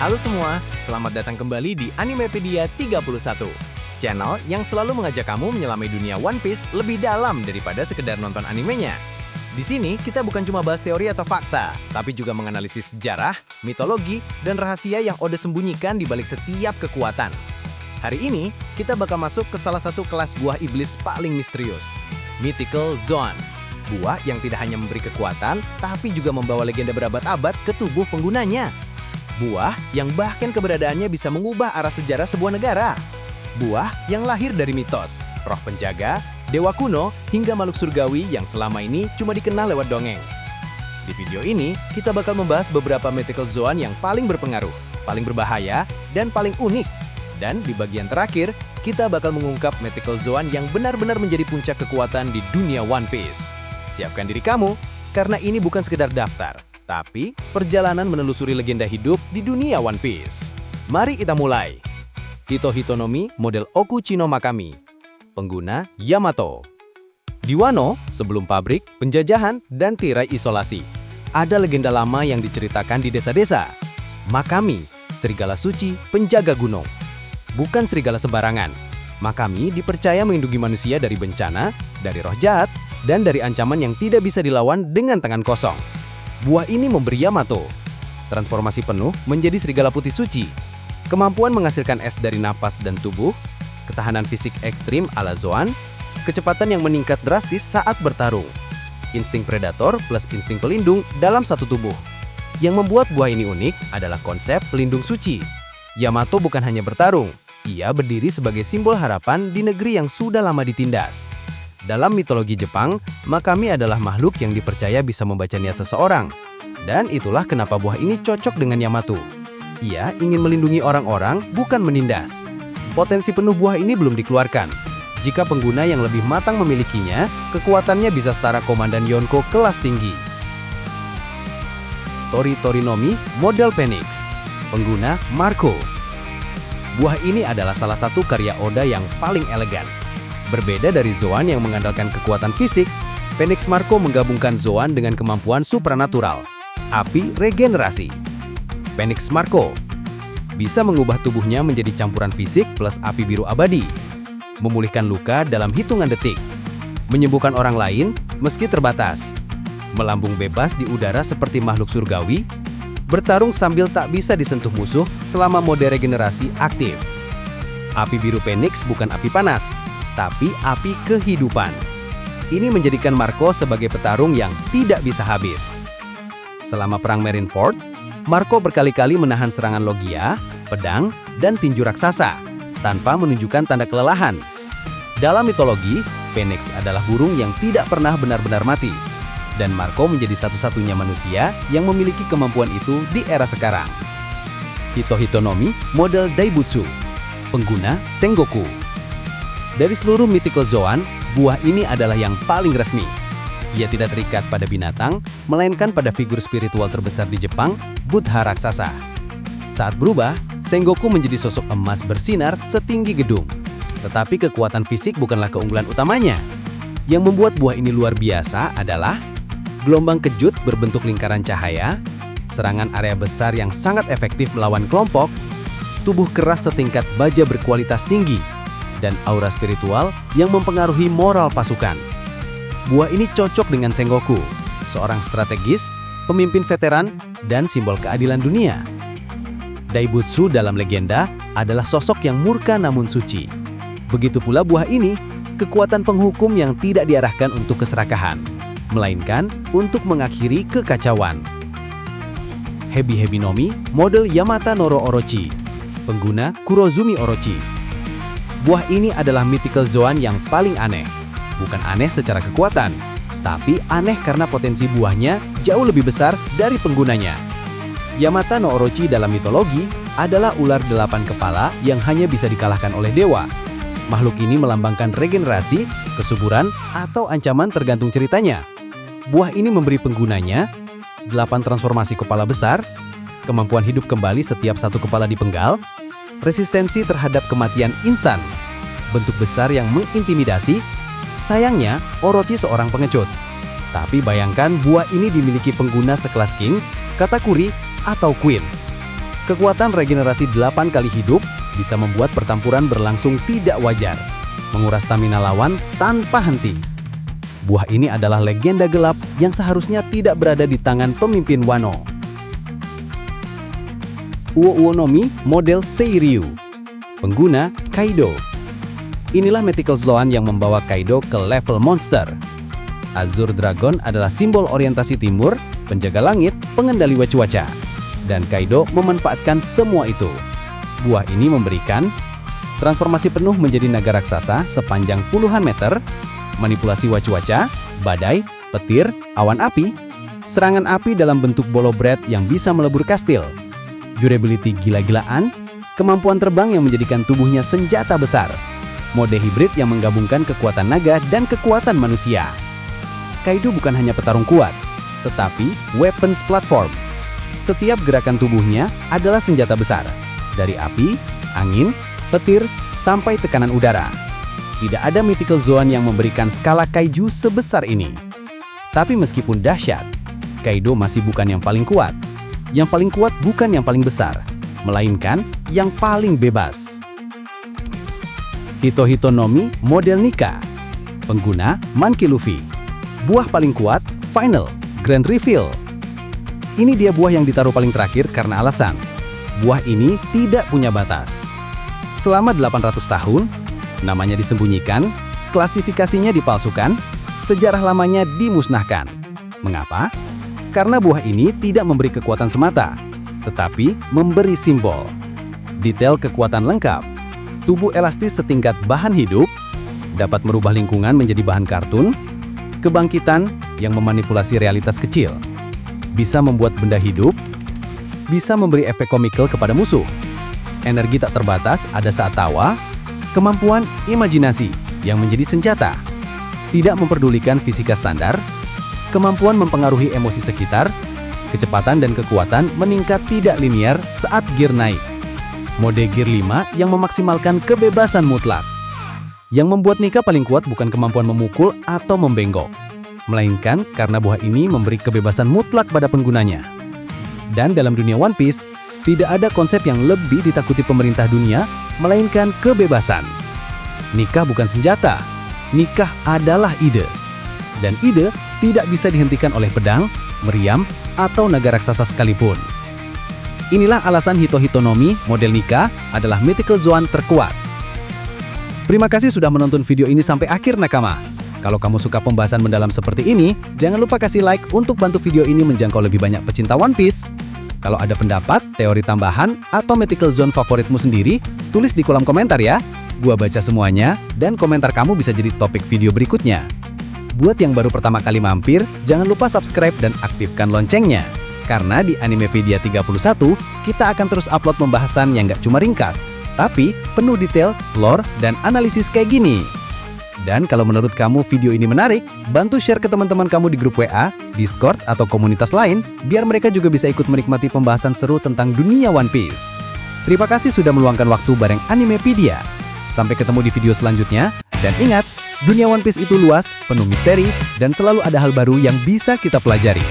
Halo semua, selamat datang kembali di Animepedia 31, channel yang selalu mengajak kamu menyelami dunia One Piece lebih dalam daripada sekedar nonton animenya. Di sini kita bukan cuma bahas teori atau fakta, tapi juga menganalisis sejarah, mitologi, dan rahasia yang Oda sembunyikan di balik setiap kekuatan. Hari ini, kita bakal masuk ke salah satu kelas buah iblis paling misterius, Mythical Zoan. Buah yang tidak hanya memberi kekuatan, tapi juga membawa legenda berabad-abad ke tubuh penggunanya. Buah yang bahkan keberadaannya bisa mengubah arah sejarah sebuah negara. Buah yang lahir dari mitos, roh penjaga, dewa kuno, hingga makhluk surgawi yang selama ini cuma dikenal lewat dongeng. Di video ini, kita bakal membahas beberapa Mythical Zoan yang paling berpengaruh, paling berbahaya, dan paling unik. Dan di bagian terakhir, kita bakal mengungkap Mythical Zoan yang benar-benar menjadi puncak kekuatan di dunia One Piece. Siapkan diri kamu, karena ini bukan sekedar daftar, tapi perjalanan menelusuri legenda hidup di dunia One Piece. Mari kita mulai. Hito-Hitonomi model Okuchino Makami. Pengguna Yamato. Di Wano, sebelum pabrik, penjajahan, dan tirai isolasi, ada legenda lama yang diceritakan di desa-desa. Makami, serigala suci, penjaga gunung. Bukan serigala sembarangan. Makami dipercaya melindungi manusia dari bencana, dari roh jahat, dan dari ancaman yang tidak bisa dilawan dengan tangan kosong. Buah ini memberi Yamato transformasi penuh menjadi serigala putih suci, kemampuan menghasilkan es dari napas dan tubuh, ketahanan fisik ekstrim ala Zoan, kecepatan yang meningkat drastis saat bertarung, insting predator plus insting pelindung dalam satu tubuh. Yang membuat buah ini unik adalah konsep pelindung suci. Yamato bukan hanya bertarung, ia berdiri sebagai simbol harapan di negeri yang sudah lama ditindas. Dalam mitologi Jepang, Makami adalah makhluk yang dipercaya bisa membaca niat seseorang. Dan itulah kenapa buah ini cocok dengan Yamato. Ia ingin melindungi orang-orang, bukan menindas. Potensi penuh buah ini belum dikeluarkan. Jika pengguna yang lebih matang memilikinya, kekuatannya bisa setara Komandan Yonko kelas tinggi. Tori-Torinomi model Phoenix. Pengguna Marco. Buah ini adalah salah satu karya Oda yang paling elegan. Berbeda dari Zoan yang mengandalkan kekuatan fisik, Phoenix Marco menggabungkan Zoan dengan kemampuan supranatural, api regenerasi. Phoenix Marco bisa mengubah tubuhnya menjadi campuran fisik plus api biru abadi, memulihkan luka dalam hitungan detik, menyembuhkan orang lain meski terbatas, melambung bebas di udara seperti makhluk surgawi, bertarung sambil tak bisa disentuh musuh selama mode regenerasi aktif. Api biru Phoenix bukan api panas, tapi api kehidupan. Ini menjadikan Marco sebagai petarung yang tidak bisa habis. Selama perang Marineford, Marco berkali-kali menahan serangan Logia, pedang, dan tinju raksasa, tanpa menunjukkan tanda kelelahan. Dalam mitologi, Phoenix adalah burung yang tidak pernah benar-benar mati. Dan Marco menjadi satu-satunya manusia yang memiliki kemampuan itu di era sekarang. Hito-Hitonomi model Daibutsu. Pengguna Sengoku. Dari seluruh Mythical Zoan, buah ini adalah yang paling resmi. Ia tidak terikat pada binatang, melainkan pada figur spiritual terbesar di Jepang, Buddha raksasa. Saat berubah, Sengoku menjadi sosok emas bersinar setinggi gedung. Tetapi kekuatan fisik bukanlah keunggulan utamanya. Yang membuat buah ini luar biasa adalah gelombang kejut berbentuk lingkaran cahaya, serangan area besar yang sangat efektif melawan kelompok, tubuh keras setingkat baja berkualitas tinggi, dan aura spiritual yang mempengaruhi moral pasukan. Buah ini cocok dengan Sengoku, seorang strategis, pemimpin veteran, dan simbol keadilan dunia. Daibutsu dalam legenda adalah sosok yang murka namun suci. Begitu pula buah ini, kekuatan penghukum yang tidak diarahkan untuk keserakahan, melainkan untuk mengakhiri kekacauan. Hebi-Hebinomi model Yamata Noro Orochi. Pengguna Kurozumi Orochi. Buah ini adalah Mythical Zoan yang paling aneh. Bukan aneh secara kekuatan, tapi aneh karena potensi buahnya jauh lebih besar dari penggunanya. Yamata no Orochi dalam mitologi adalah ular 8 kepala yang hanya bisa dikalahkan oleh dewa. Makhluk ini melambangkan regenerasi, kesuburan, atau ancaman tergantung ceritanya. Buah ini memberi penggunanya 8 transformasi kepala besar, kemampuan hidup kembali setiap satu kepala dipenggal, resistensi terhadap kematian instan, bentuk besar yang mengintimidasi. Sayangnya, Orochi seorang pengecut. Tapi bayangkan buah ini dimiliki pengguna sekelas King, Katakuri, atau Queen. Kekuatan regenerasi 8 kali hidup bisa membuat pertempuran berlangsung tidak wajar, menguras stamina lawan tanpa henti. Buah ini adalah legenda gelap yang seharusnya tidak berada di tangan pemimpin Wano. Uo-Uo Nomi model Seiryu. Pengguna Kaido. Inilah Mythical Zoan yang membawa Kaido ke level monster. Azure Dragon adalah simbol orientasi timur, penjaga langit, pengendali cuaca. Dan Kaido memanfaatkan semua itu. Buah ini memberikan transformasi penuh menjadi naga raksasa sepanjang puluhan meter, manipulasi cuaca, badai, petir, awan api, serangan api dalam bentuk bolo bread yang bisa melebur kastil, durability gila-gilaan, kemampuan terbang yang menjadikan tubuhnya senjata besar, mode hibrid yang menggabungkan kekuatan naga dan kekuatan manusia. Kaido bukan hanya petarung kuat, tetapi weapons platform. Setiap gerakan tubuhnya adalah senjata besar, dari api, angin, petir, sampai tekanan udara. Tidak ada Mythical Zoan yang memberikan skala kaiju sebesar ini. Tapi meskipun dahsyat, Kaido masih bukan yang paling kuat. Yang paling kuat bukan yang paling besar, melainkan yang paling bebas. Hito-Hito Nomi model Nika. Pengguna Monkey Luffy. Buah paling kuat, Final, Grand Reveal. Ini dia buah yang ditaruh paling terakhir karena alasan. Buah ini tidak punya batas. Selama 800 tahun, namanya disembunyikan, klasifikasinya dipalsukan, sejarah lamanya dimusnahkan. Mengapa? Karena buah ini tidak memberi kekuatan semata, tetapi memberi simbol. Detail kekuatan lengkap, tubuh elastis setingkat bahan hidup, dapat merubah lingkungan menjadi bahan kartun, kebangkitan yang memanipulasi realitas kecil, bisa membuat benda hidup, bisa memberi efek komikal kepada musuh, energi tak terbatas ada saat tawa, kemampuan imajinasi yang menjadi senjata, tidak memperdulikan fisika standar, kemampuan mempengaruhi emosi sekitar, kecepatan dan kekuatan meningkat tidak linear saat gear naik. Mode gear 5 yang memaksimalkan kebebasan mutlak. Yang membuat Nika paling kuat bukan kemampuan memukul atau membenggok, melainkan karena buah ini memberi kebebasan mutlak pada penggunanya. Dan dalam dunia One Piece, tidak ada konsep yang lebih ditakuti pemerintah dunia, melainkan kebebasan. Nikah bukan senjata, nikah adalah ide. Dan ide tidak bisa dihentikan oleh pedang, meriam, atau naga raksasa sekalipun. Inilah alasan Hito-Hito Nomi model Nika adalah Mythical Zoan terkuat. Terima kasih sudah menonton video ini sampai akhir nakama. Kalau kamu suka pembahasan mendalam seperti ini, jangan lupa kasih like untuk bantu video ini menjangkau lebih banyak pecinta One Piece. Kalau ada pendapat, teori tambahan, atau Mythical Zoan favoritmu sendiri, tulis di kolom komentar ya. Gua baca semuanya, dan komentar kamu bisa jadi topik video berikutnya. Buat yang baru pertama kali mampir, jangan lupa subscribe dan aktifkan loncengnya. Karena di Animepedia 31, kita akan terus upload pembahasan yang nggak cuma ringkas, tapi penuh detail, lore, dan analisis kayak gini. Dan kalau menurut kamu video ini menarik, bantu share ke teman-teman kamu di grup WA, Discord, atau komunitas lain, biar mereka juga bisa ikut menikmati pembahasan seru tentang dunia One Piece. Terima kasih sudah meluangkan waktu bareng Animepedia. Sampai ketemu di video selanjutnya, dan ingat, dunia One Piece itu luas, penuh misteri, dan selalu ada hal baru yang bisa kita pelajari.